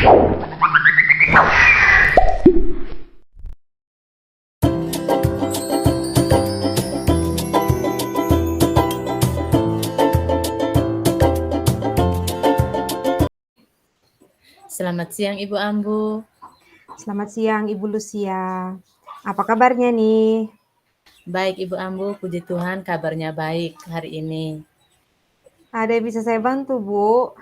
Selamat siang Ibu Ambu. Selamat siang Ibu Lucia. Apa kabarnya nih? Baik Ibu Ambu, puji Tuhan kabarnya baik hari ini. Ada yang bisa saya bantu, Bu?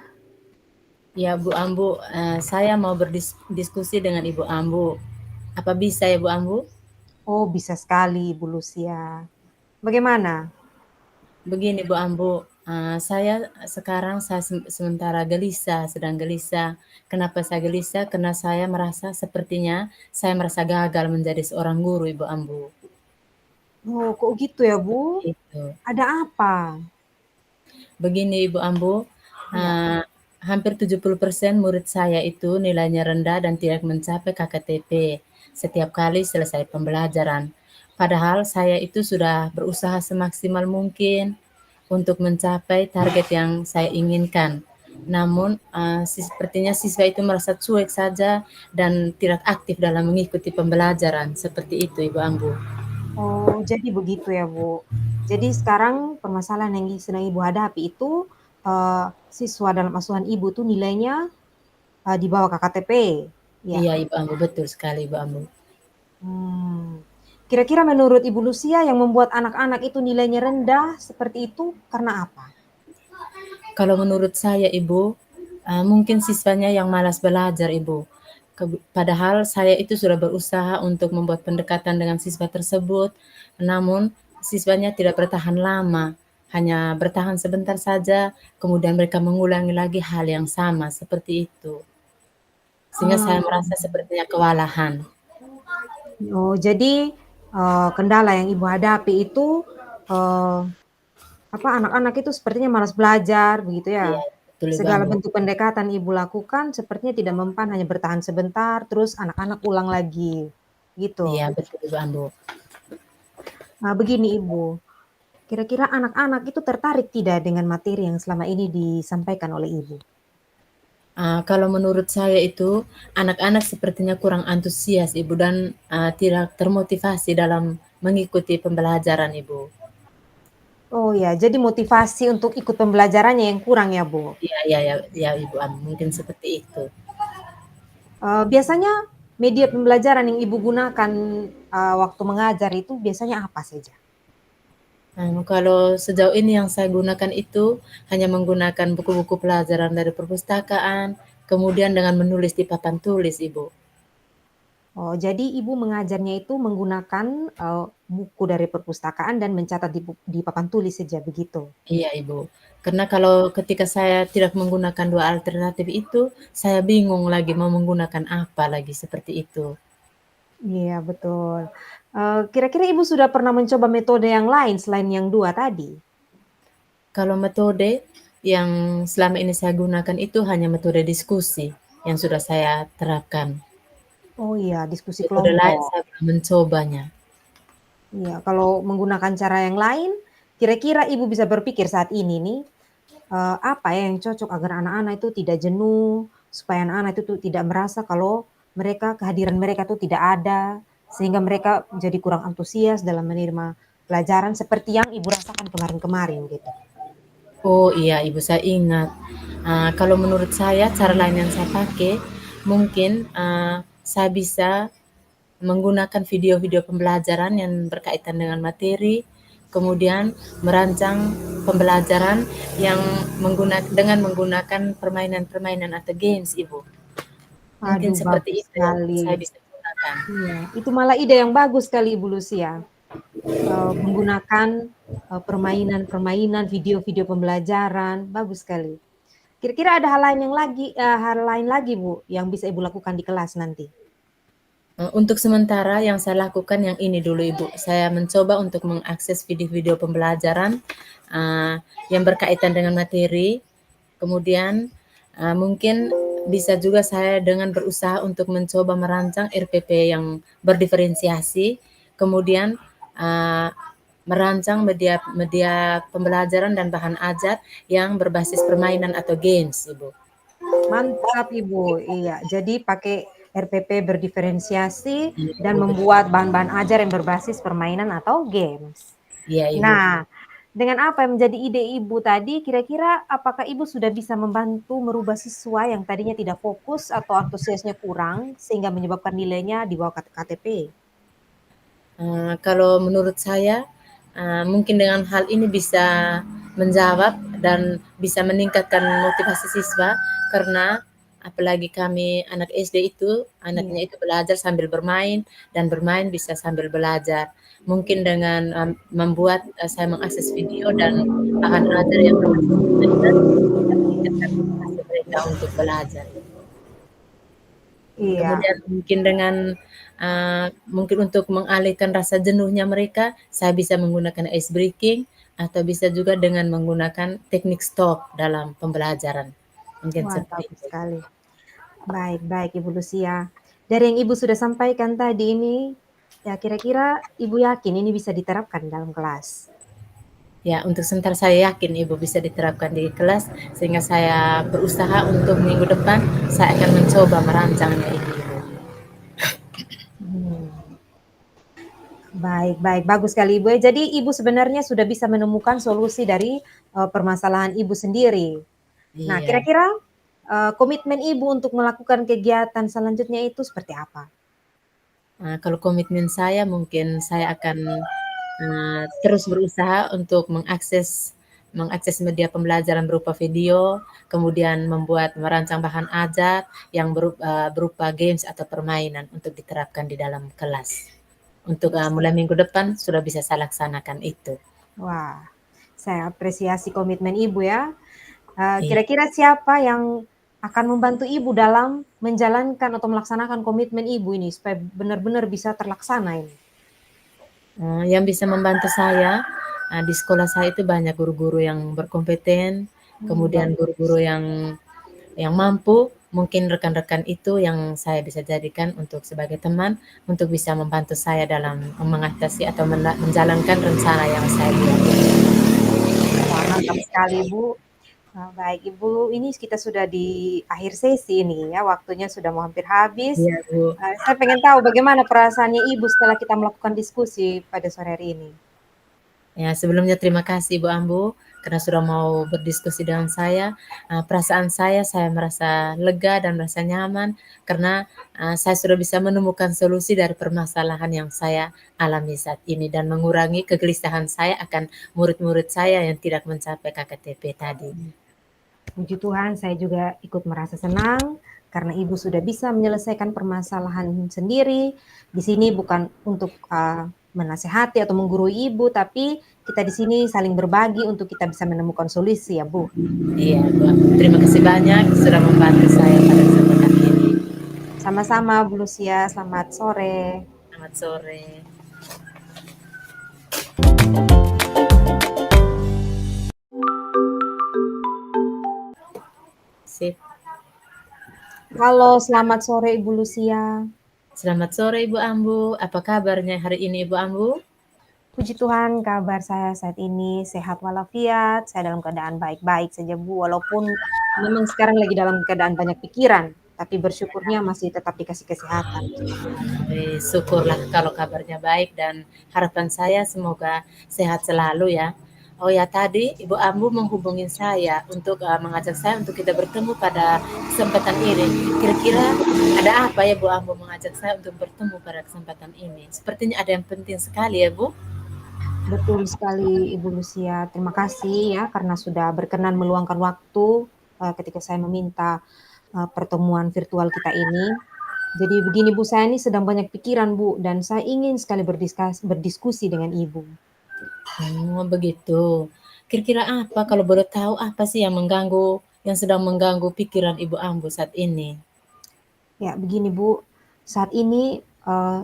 Ya Bu Ambu, saya mau berdiskusi dengan Ibu Ambu. Apa bisa ya Bu Ambu? Oh, bisa sekali Ibu Lucia. Bagaimana? Begini Bu Ambu, saya sekarang sementara gelisah, sedang gelisah. Kenapa saya gelisah? Karena saya merasa sepertinya saya merasa gagal menjadi seorang guru Ibu Ambu. Oh, kok gitu ya, Bu? Itu. Ada apa? Begini Ibu Ambu, Ya. hampir 70% murid saya itu nilainya rendah dan tidak mencapai KKTP setiap kali selesai pembelajaran. Padahal saya itu sudah berusaha semaksimal mungkin untuk mencapai target yang saya inginkan. Namun, sepertinya siswa itu merasa cuek saja dan tidak aktif dalam mengikuti pembelajaran. Seperti itu Ibu Ambu. Oh, jadi begitu ya, Bu. Jadi sekarang permasalahan yang sedang Ibu hadapi itu siswa dalam asuhan Ibu tuh nilainya di bawah KKTP. Ya. Iya Ibu Ambu, betul sekali Ibu Ambu. Hmm. Kira-kira menurut Ibu Lucia yang membuat anak-anak itu nilainya rendah seperti itu karena apa? Kalau menurut saya Ibu, mungkin siswanya yang malas belajar Ibu. Padahal saya itu sudah berusaha untuk membuat pendekatan dengan siswa tersebut, namun siswanya tidak bertahan lama, hanya bertahan sebentar saja, kemudian mereka mengulangi lagi hal yang sama seperti itu. Sehingga saya Hmm. merasa sepertinya kewalahan. Oh, jadi, kendala yang Ibu hadapi itu, eee, anak-anak itu sepertinya malas belajar begitu Iya, ya? betul Ibu Segala Ambu. bentuk pendekatan Ibu lakukan sepertinya tidak mempan, hanya bertahan sebentar, terus anak-anak ulang lagi, Iya, gitu. betul Ibu Ambu. Nah, begini Ibu, kira-kira anak-anak itu tertarik tidak dengan materi yang selama ini disampaikan oleh Ibu? Kalau menurut saya itu, anak-anak sepertinya kurang antusias Ibu dan, tidak termotivasi dalam mengikuti pembelajaran Ibu. Oh ya, jadi motivasi untuk ikut pembelajarannya yang kurang ya, Bu? Iya iya iya iya Ibu, mungkin seperti itu. Biasanya media pembelajaran yang Ibu gunakan, waktu mengajar itu biasanya apa saja? Kalau sejauh ini yang saya gunakan itu hanya menggunakan buku-buku pelajaran dari perpustakaan, kemudian dengan menulis di papan tulis Ibu. Oh, jadi Ibu mengajarnya itu menggunakan, buku dari perpustakaan dan mencatat di papan tulis saja, begitu? Iya Ibu, karena kalau ketika saya tidak menggunakan 2 alternatif itu, saya bingung lagi mau menggunakan apa lagi, seperti itu. Iya, betul. Kira-kira Ibu sudah pernah mencoba metode yang lain selain yang 2 tadi? Kalau metode yang selama ini saya gunakan itu hanya metode diskusi yang sudah saya terapkan. Oh iya, diskusi Metode lain kelompok. saya belum mencobanya. Iya, kalau menggunakan cara yang lain, kira-kira Ibu bisa berpikir saat ini nih, apa ya yang cocok agar anak-anak itu tidak jenuh, supaya anak-anak itu tuh tidak merasa kalau kehadiran mereka tuh tidak ada, sehingga mereka jadi kurang antusias dalam menerima pelajaran seperti yang Ibu rasakan kemarin-kemarin gitu. Oh iya Ibu, saya ingat. Kalau menurut saya cara lain yang saya pakai, mungkin, saya bisa menggunakan video-video pembelajaran yang berkaitan dengan materi, kemudian merancang pembelajaran yang dengan menggunakan permainan-permainan atau games Ibu. Mungkin Aduh, seperti bagus itu yang sekali. saya bisa gunakan. Iya, itu malah ide yang bagus sekali Ibu Lucia, menggunakan, permainan-permainan, video-video pembelajaran, bagus sekali. Kira-kira ada hal lain lagi Bu, yang bisa Ibu lakukan di kelas nanti? Untuk sementara yang saya lakukan yang ini dulu Ibu, saya mencoba untuk mengakses video-video pembelajaran, eee, yang berkaitan dengan materi, kemudian, mungkin bisa juga saya dengan berusaha untuk mencoba merancang RPP yang berdiferensiasi, kemudian, eee, merancang media media pembelajaran dan bahan ajar yang berbasis permainan atau games, Ibu. Mantap Ibu, iya. Jadi pakai RPP berdiferensiasi Iya, dan Ibu, betul. membuat bahan-bahan ajar yang berbasis permainan atau games. Iya, Ibu. Nah, dengan apa yang menjadi ide Ibu tadi, kira-kira apakah Ibu sudah bisa membantu merubah siswa yang tadinya tidak fokus atau antusiasnya kurang, sehingga menyebabkan nilainya di bawah KTP? Kalau menurut saya, mungkin dengan hal ini bisa menjawab dan bisa meningkatkan motivasi siswa karena apalagi kami anak SD itu, Iya, anaknya itu belajar sambil bermain dan bermain bisa sambil belajar. Mungkin dengan, membuat, saya mengakses video dan bahan ajar yang berbasis permainan bisa meningkatkan motivasi mereka untuk belajar. iya. Kemudian mungkin dengan, mungkin untuk mengalihkan rasa jenuhnya mereka, saya bisa menggunakan ice breaking atau bisa juga dengan menggunakan teknik stop dalam pembelajaran. Mungkin Wah, seperti bagus itu. sekali. Baik baik Ibu Lucia. Dari yang Ibu sudah sampaikan tadi ini, ya kira-kira Ibu yakin ini bisa diterapkan dalam kelas? Ya, untuk sementara saya yakin Ibu bisa diterapkan di kelas, sehingga saya berusaha untuk minggu depan saya akan mencoba merancangnya ini, Ibu. Hmm. Baik baik, bagus sekali Ibu ya. Jadi Ibu sebenarnya sudah bisa menemukan solusi dari, permasalahan Ibu sendiri. Nah Iya. kira-kira, komitmen Ibu untuk melakukan kegiatan selanjutnya itu seperti apa? Kalau komitmen saya mungkin saya akan, terus berusaha untuk mengakses mengakses media pembelajaran berupa video, kemudian merancang bahan ajar yang berupa games atau permainan untuk diterapkan di dalam kelas. Untuk, mulai minggu depan sudah bisa saya laksanakan itu. Wah, saya apresiasi komitmen Ibu ya. Iya. Kira-kira siapa yang akan membantu Ibu dalam menjalankan atau melaksanakan komitmen Ibu ini supaya benar-benar bisa terlaksana ini? Yang bisa membantu saya, di sekolah saya itu banyak guru-guru yang berkompeten, kemudian Bagus. guru-guru yang mampu, mungkin rekan-rekan itu yang saya bisa jadikan untuk sebagai teman, untuk bisa membantu saya dalam mengatasi atau menjalankan rencana yang saya buat. Wah, mantap sekali Ibu. Baik Ibu, ini kita sudah di akhir sesi ini ya, waktunya sudah mau hampir habis. Iya, Bu. Saya pengen tahu bagaimana perasaannya Ibu setelah kita melakukan diskusi pada sore hari ini? Ya, sebelumnya terima kasih Bu Ambu, karena sudah mau berdiskusi dengan saya. Perasaan saya merasa lega dan merasa nyaman karena, saya sudah bisa menemukan solusi dari permasalahan yang saya alami saat ini dan mengurangi kegelisahan saya akan murid-murid saya yang tidak mencapai KKTP tadi. Puji Tuhan, saya juga ikut merasa senang karena Ibu sudah bisa menyelesaikan permasalahan sendiri. Di sini bukan untuk menasehati atau menggurui Ibu, tapi kita di sini saling berbagi untuk kita bisa menemukan solusi ya Bu. Iya, Bu Ambu. Terima kasih banyak sudah membantu saya pada kesempatan ini. Sama-sama Bu Lucia, selamat sore. Selamat sore. Sip. Halo, selamat sore Ibu Lucia. Selamat sore Ibu Ambu, apa kabarnya hari ini Ibu Ambu? Puji Tuhan, kabar saya saat ini sehat walafiat, saya dalam keadaan baik-baik saja Bu, walaupun memang sekarang lagi dalam keadaan banyak pikiran, tapi bersyukurnya masih tetap dikasih kesehatan. Syukurlah kalau kabarnya baik dan harapan saya semoga sehat selalu ya. Oh ya tadi Ibu Ambu menghubungi saya untuk mengajak saya untuk kita bertemu pada kesempatan ini. Kira-kira ada apa ya Bu Ambu mengajak saya untuk bertemu pada kesempatan ini? Sepertinya ada yang penting sekali ya Bu. Betul sekali Ibu Lucia, terima kasih ya karena sudah berkenan meluangkan waktu, ketika saya meminta, pertemuan virtual kita ini. Jadi begini Bu, saya ini sedang banyak pikiran Bu, dan saya ingin sekali berdiskusi dengan Ibu. Oh begitu. Kira-kira apa kalau boleh tahu apa sih yang sedang mengganggu pikiran Ibu Ambu saat ini? Ya begini Bu, saat ini,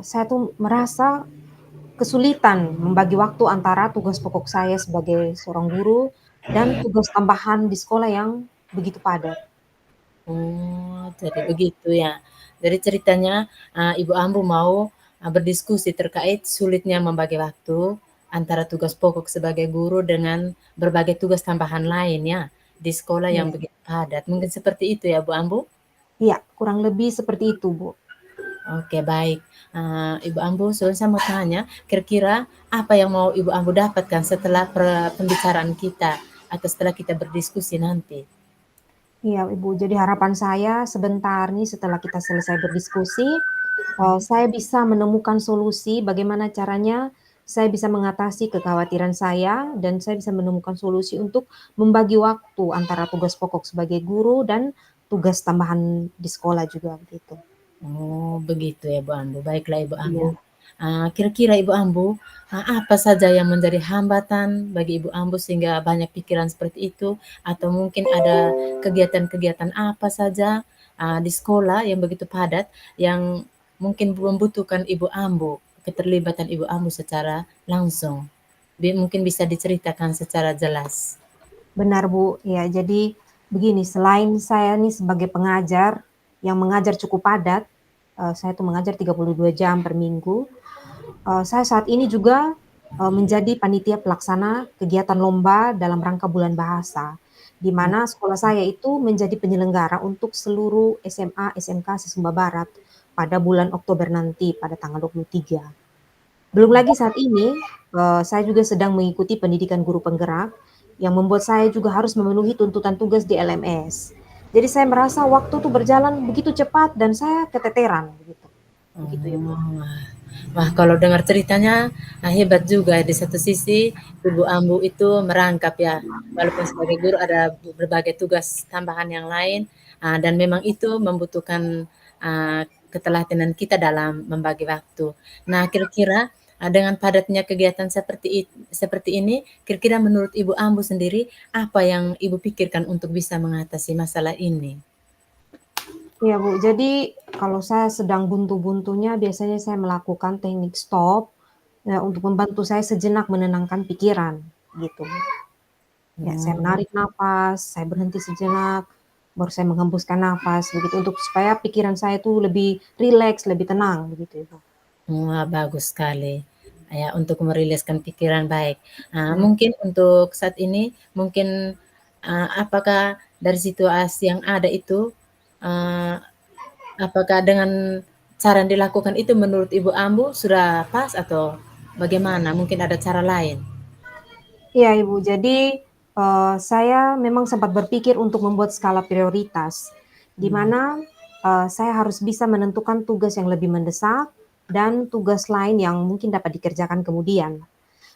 saya tuh merasa kesulitan membagi waktu antara tugas pokok saya sebagai seorang guru dan tugas tambahan di sekolah yang begitu padat. Oh, jadi begitu ya. Jadi ceritanya, Ibu Ambu mau, berdiskusi terkait sulitnya membagi waktu antara tugas pokok sebagai guru dengan berbagai tugas tambahan lain ya? di sekolah yang Iya. begitu padat. Mungkin seperti itu ya, Bu Ambu? Iya, kurang lebih seperti itu, Bu. Oke, baik. Ibu Ambu, saya mau tanya, kira-kira apa yang mau Ibu Ambu dapatkan setelah pembicaraan kita atau setelah kita berdiskusi nanti? Iya, Ibu. Jadi harapan saya sebentar nih setelah kita selesai berdiskusi, saya bisa menemukan solusi bagaimana caranya saya bisa mengatasi kekhawatiran saya dan saya bisa menemukan solusi untuk membagi waktu antara tugas pokok sebagai guru dan tugas tambahan di sekolah juga, begitu. Oh, begitu ya, Bu Ambu. Baiklah, Ibu Ambu. Iya. Kira-kira Ibu Ambu, apa saja yang menjadi hambatan bagi Ibu Ambu sehingga banyak pikiran seperti itu? Atau mungkin ada kegiatan-kegiatan apa saja di sekolah yang begitu padat yang mungkin membutuhkan Ibu Ambu, keterlibatan Ibu Ambu secara langsung? Mungkin bisa diceritakan secara jelas. Benar, Bu. Ya, jadi begini, selain saya nih sebagai pengajar yang mengajar cukup padat, saya tuh mengajar 32 jam per minggu, saya saat ini juga, menjadi panitia pelaksana kegiatan lomba dalam rangka Bulan Bahasa, di Oh, mana sekolah saya itu menjadi penyelenggara untuk seluruh SMA, SMK se-Sumba Barat pada bulan Oktober nanti, pada tanggal 23. Belum lagi saat ini, saya juga sedang mengikuti pendidikan guru penggerak, yang membuat saya juga harus memenuhi tuntutan tugas di LMS. Jadi saya merasa waktu tuh berjalan begitu cepat dan saya keteteran begitu. Begitu ya, Bu. oh, wah. Wah, kalau dengar ceritanya, hebat juga. Di satu sisi, Ibu Ambu itu merangkap ya, walaupun sebagai guru ada berbagai tugas tambahan yang lain, dan memang itu membutuhkan, keteladanan kita dalam membagi waktu. Nah, kira-kira, dengan padatnya kegiatan seperti ini, kira-kira menurut Ibu Ambu sendiri, apa yang Ibu pikirkan untuk bisa mengatasi masalah ini? Iya, Bu. Jadi kalau saya sedang buntu-buntunya biasanya saya melakukan teknik stop, untuk membantu saya sejenak menenangkan pikiran, gitu, Bu. Ya, saya Oh. menarik napas, saya berhenti sejenak, baru saya menghembuskan nafas, begitu, untuk supaya pikiran saya itu lebih rileks, lebih tenang, begitu ya, Bu. Wah, bagus sekali. Ya, untuk meriliskan pikiran, baik. Iya. Mungkin untuk saat ini, mungkin, apakah dari situasi yang ada itu, eee, apakah dengan cara yang dilakukan itu menurut Ibu Ambu sudah pas atau bagaimana? Mungkin ada cara lain? Iya, Ibu. Jadi, saya memang sempat berpikir untuk membuat skala prioritas, di Mmm, mana, saya harus bisa menentukan tugas yang lebih mendesak dan tugas lain yang mungkin dapat dikerjakan kemudian.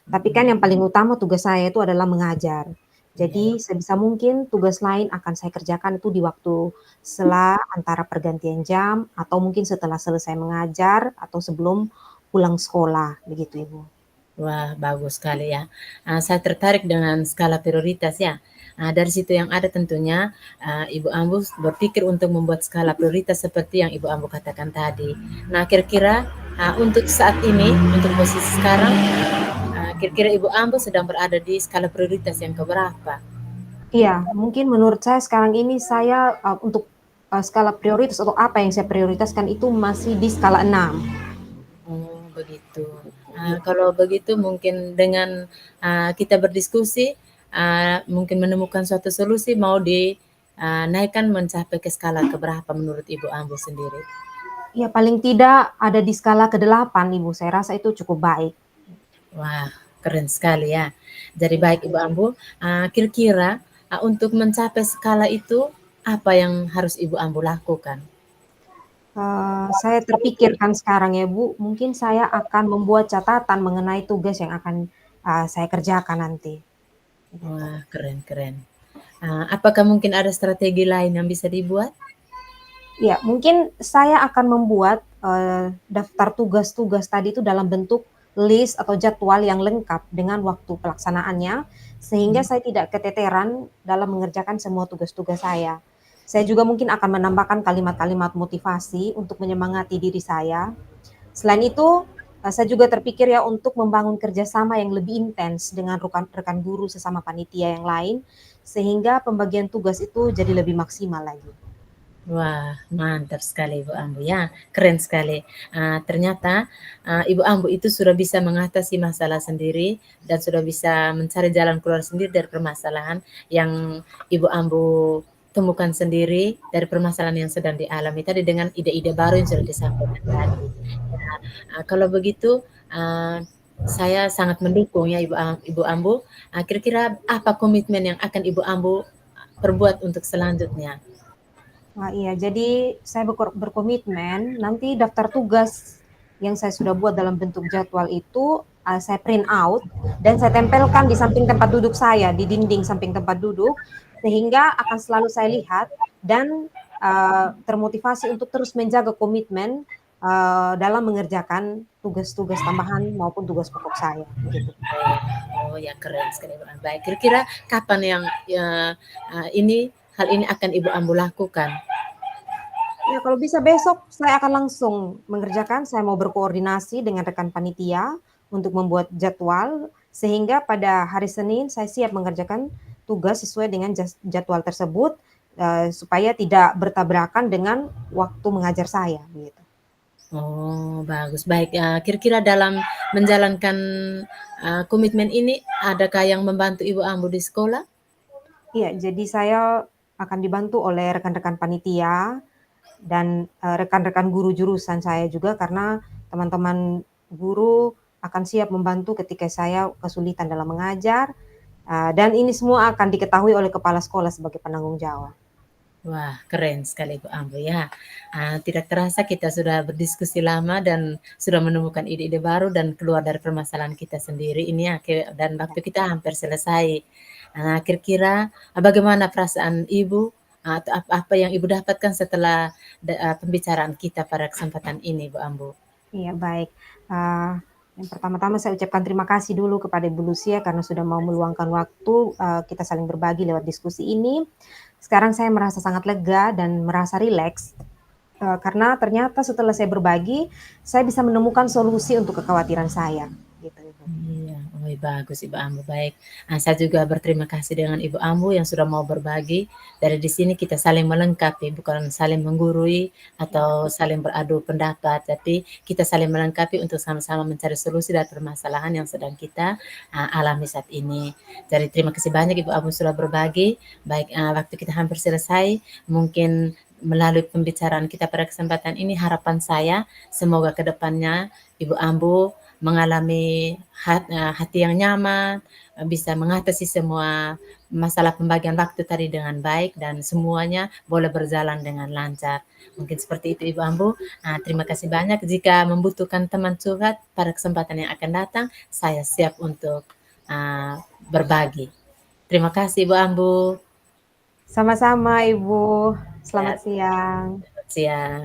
Tapi kan mhm, yang paling utama tugas saya itu adalah mengajar. iya. Jadi sebisa mungkin tugas lain akan saya kerjakan itu di waktu sela antara pergantian jam atau mungkin setelah selesai mengajar atau sebelum pulang sekolah, begitu, Ibu. Wah, bagus sekali ya. Saya tertarik dengan skala prioritas ya. Dari situ yang ada tentunya, Ibu Ambu berpikir untuk membuat skala prioritas seperti yang Ibu Ambu katakan tadi. Nah, kira-kira, untuk saat ini, untuk posisi sekarang, kira-kira Ibu Ambu sedang berada di skala prioritas yang keberapa? Iya, mungkin menurut saya sekarang ini saya, untuk, skala prioritas atau apa yang saya prioritaskan itu masih di skala 6. Oh, begitu. Iya. Kalau begitu mungkin dengan, kita berdiskusi, mungkin menemukan suatu solusi mau naikkan mencapai ke skala keberapa menurut Ibu Ambu sendiri? Iya, paling tidak ada di skala ke-8, Ibu, saya rasa itu cukup baik. Wah, keren sekali ya. Jadi Iya. baik Ibu Ambu, kira-kira, untuk mencapai skala itu, apa yang harus Ibu Ambu lakukan? Saya terpikirkan sekarang ya, Bu, mungkin saya akan membuat catatan mengenai tugas yang akan, saya kerjakan nanti, begitu. Wah, keren keren. Apakah mungkin ada strategi lain yang bisa dibuat? Ya, mungkin saya akan membuat, daftar tugas-tugas tadi itu dalam bentuk list atau jadwal yang lengkap dengan waktu pelaksanaannya, sehingga Mmm, saya tidak keteteran dalam mengerjakan semua tugas-tugas saya. Saya juga mungkin akan menambahkan kalimat-kalimat motivasi untuk menyemangati diri saya. Selain itu, saya juga terpikir ya untuk membangun kerjasama yang lebih intens dengan rekan guru sesama panitia yang lain, sehingga pembagian tugas itu jadi lebih maksimal lagi. Wah, mantap sekali Ibu Ambu ya, keren sekali. Ternyata, Ibu Ambu itu sudah bisa mengatasi masalah sendiri dan sudah bisa mencari jalan keluar sendiri dari permasalahan yang Ibu Ambu temukan sendiri dari permasalahan yang sedang dialami tadi dengan ide-ide baru yang sudah disampaikan tadi. Ya, kalau begitu, saya sangat mendukung ya Ibu Ambu. Kira-kira apa komitmen yang akan Ibu Ambu perbuat untuk selanjutnya? Wah, iya. Jadi saya berkomitmen nanti daftar tugas yang saya sudah buat dalam bentuk jadwal itu, saya print out dan saya tempelkan di samping tempat duduk saya, di dinding samping tempat duduk, sehingga akan selalu saya lihat dan, termotivasi untuk terus menjaga komitmen, dalam mengerjakan tugas-tugas tambahan maupun tugas pokok saya, begitu. Oh, ya keren sekali, Mbak. Baik, kira-kira kapan yang, hal ini akan Ibu Ambu lakukan? Ya, kalau bisa besok saya akan langsung mengerjakan, saya mau berkoordinasi dengan rekan panitia untuk membuat jadwal, sehingga pada hari Senin saya siap mengerjakan tugas sesuai dengan jadwal tersebut, supaya tidak bertabrakan dengan waktu mengajar saya, begitu. Oh, bagus. Baik, kira-kira dalam menjalankan, komitmen ini, adakah yang membantu Ibu Ambu di sekolah? Iya, jadi saya akan dibantu oleh rekan-rekan panitia dan, rekan-rekan guru jurusan saya juga karena teman-teman guru akan siap membantu ketika saya kesulitan dalam mengajar, dan ini semua akan diketahui oleh kepala sekolah sebagai penanggung jawab. Wah, keren sekali Bu Ambo ya. Tidak terasa kita sudah berdiskusi lama dan sudah menemukan ide-ide baru dan keluar dari permasalahan kita sendiri ini ya, dan waktu kita hampir selesai. Kira-kira bagaimana perasaan Ibu atau apa yang Ibu dapatkan setelah pembicaraan kita pada kesempatan ini, Bu Ambo? Iya, baik. Eee, yang pertama-tama saya ucapkan terima kasih dulu kepada Ibu Lucia karena sudah mau meluangkan waktu, kita saling berbagi lewat diskusi ini. Sekarang saya merasa sangat lega dan merasa rileks, karena ternyata setelah saya berbagi, saya bisa menemukan solusi untuk kekhawatiran saya, gitu, Ibu. Iya, oh bagus Ibu Ambu, baik. Saya juga berterima kasih dengan Ibu Ambu yang sudah mau berbagi. Dari di sini kita saling melengkapi, bukan saling menggurui atau saling beradu pendapat, tapi kita saling melengkapi untuk sama-sama mencari solusi dari permasalahan yang sedang kita alami saat ini. Jadi terima kasih banyak Ibu Ambu sudah berbagi. Baik, waktu kita hampir selesai, mungkin melalui pembicaraan kita pada kesempatan ini harapan saya semoga ke depannya Ibu Ambu mengalami hati yang nyaman, bisa mengatasi semua masalah pembagian waktu tadi dengan baik dan semuanya boleh berjalan dengan lancar. Mungkin seperti itu Ibu Ambu. Terima kasih banyak. Jika membutuhkan teman curhat pada kesempatan yang akan datang, saya siap untuk berbagi. Terima kasih Ibu Ambu. Sama-sama, Ibu. Ya, Selamat siang. selamat siang.